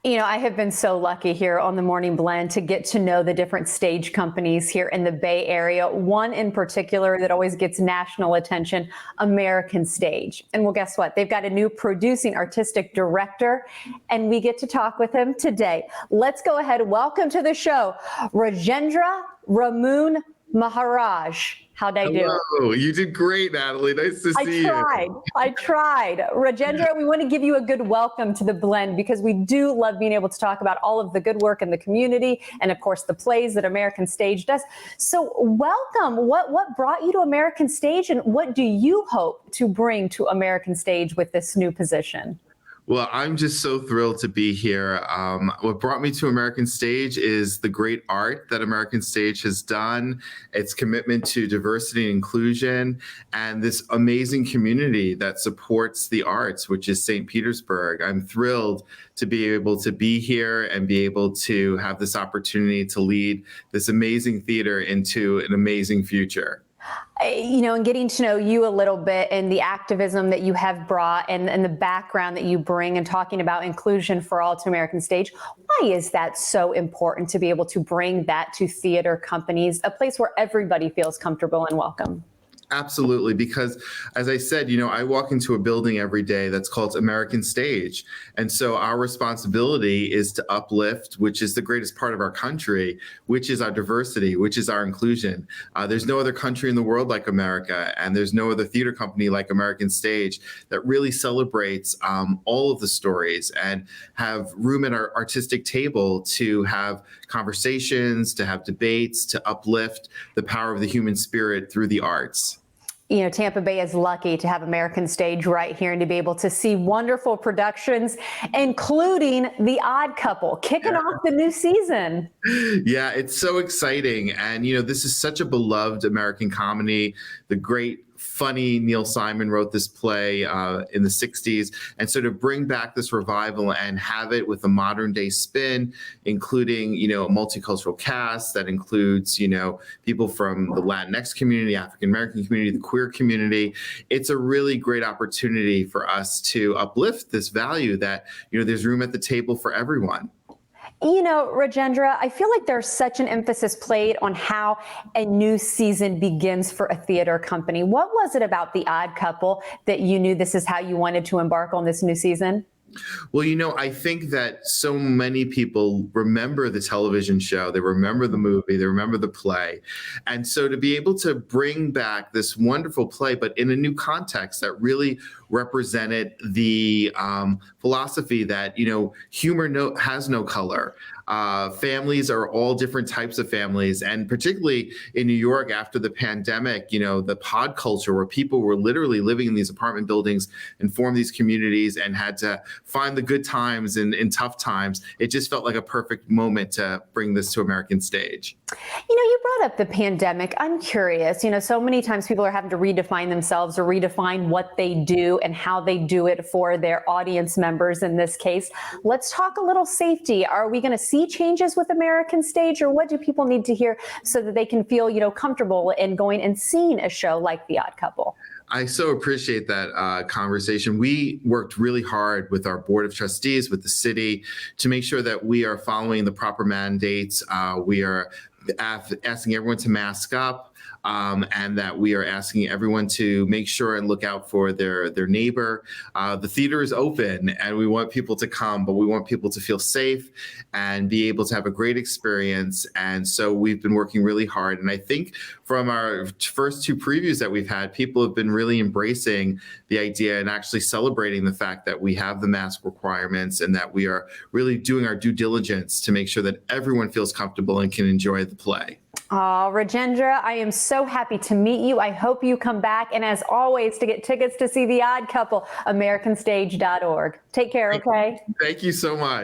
I have been so lucky here on the Morning Blend to get to know the different stage companies here in the Bay Area. One in particular that always gets national attention, American Stage. And well, guess what? They've got a new producing artistic director, and we get to talk with him today. Let's go ahead. Welcome to the show, Rajendra Ramoon Maharaj. How'd I do? Hello, you did great, Natalie. Nice to see you. I tried. Rajendra, we want to give you a good welcome to the Blend because we do love being able to talk about all of the good work in the community and, of course, the plays that American Stage does. So welcome. What brought you to American Stage, and what do you hope to bring to American Stage with this new position? Well, I'm just so thrilled to be here. What brought me to American Stage is the great art that American Stage has done, its commitment to diversity and inclusion, and this amazing community that supports the arts, which is St. Petersburg. I'm thrilled to be able to be here and be able to have this opportunity to lead this amazing theater into an amazing future. And getting to know you a little bit and the activism that you have brought and the background that you bring and talking about inclusion for all to American Stage, why is that so important to be able to bring that to theater companies, a place where everybody feels comfortable and welcome? Absolutely, because as I said, I walk into a building every day that's called American Stage. And so our responsibility is to uplift, which is the greatest part of our country, which is our diversity, which is our inclusion. There's no other country in the world like America, and there's no other theater company like American Stage that really celebrates all of the stories and have room at our artistic table to have conversations, to have debates, to uplift the power of the human spirit through the arts. Tampa Bay is lucky to have American Stage right here and to be able to see wonderful productions, including The Odd Couple, kicking off the new season. Yeah, it's so exciting. And, this is such a beloved American comedy. The great funny Neil Simon wrote this play in the 60s. And so to bring back this revival and have it with a modern day spin, including, a multicultural cast that includes, people from the Latinx community, African American community, the queer community, it's a really great opportunity for us to uplift this value that, there's room at the table for everyone. Rajendra, I feel like there's such an emphasis played on how a new season begins for a theater company. What was it about The Odd Couple that you knew this is how you wanted to embark on this new season? Well, I think that so many people remember the television show, they remember the movie, they remember the play. And so to be able to bring back this wonderful play, but in a new context that really represented the philosophy that, humor has no color. Families are all different types of families. And particularly in New York after the pandemic, the pod culture where people were literally living in these apartment buildings and formed these communities and had to find the good times in tough times. It just felt like a perfect moment to bring this to American Stage. You brought up the pandemic. I'm curious, so many times people are having to redefine themselves or redefine what they do and how they do it for their audience members in this case. Let's talk a little safety. Are we going to see changes with American Stage, or what do people need to hear so that they can feel, comfortable in going and seeing a show like The Odd Couple? I so appreciate that conversation. We worked really hard with our board of trustees, with the city, to make sure that we are following the proper mandates. We are asking everyone to mask up. And that we are asking everyone to make sure and look out for their neighbor. The theater is open and we want people to come, but we want people to feel safe and be able to have a great experience. And so we've been working really hard. And I think from our first two previews that we've had, people have been really embracing the idea and actually celebrating the fact that we have the mask requirements and that we are really doing our due diligence to make sure that everyone feels comfortable and can enjoy the play. Oh, Rajendra, I am so happy to meet you. I hope you come back. And as always, to get tickets to see The Odd Couple, americanstage.org. Take care, okay? Thank you so much.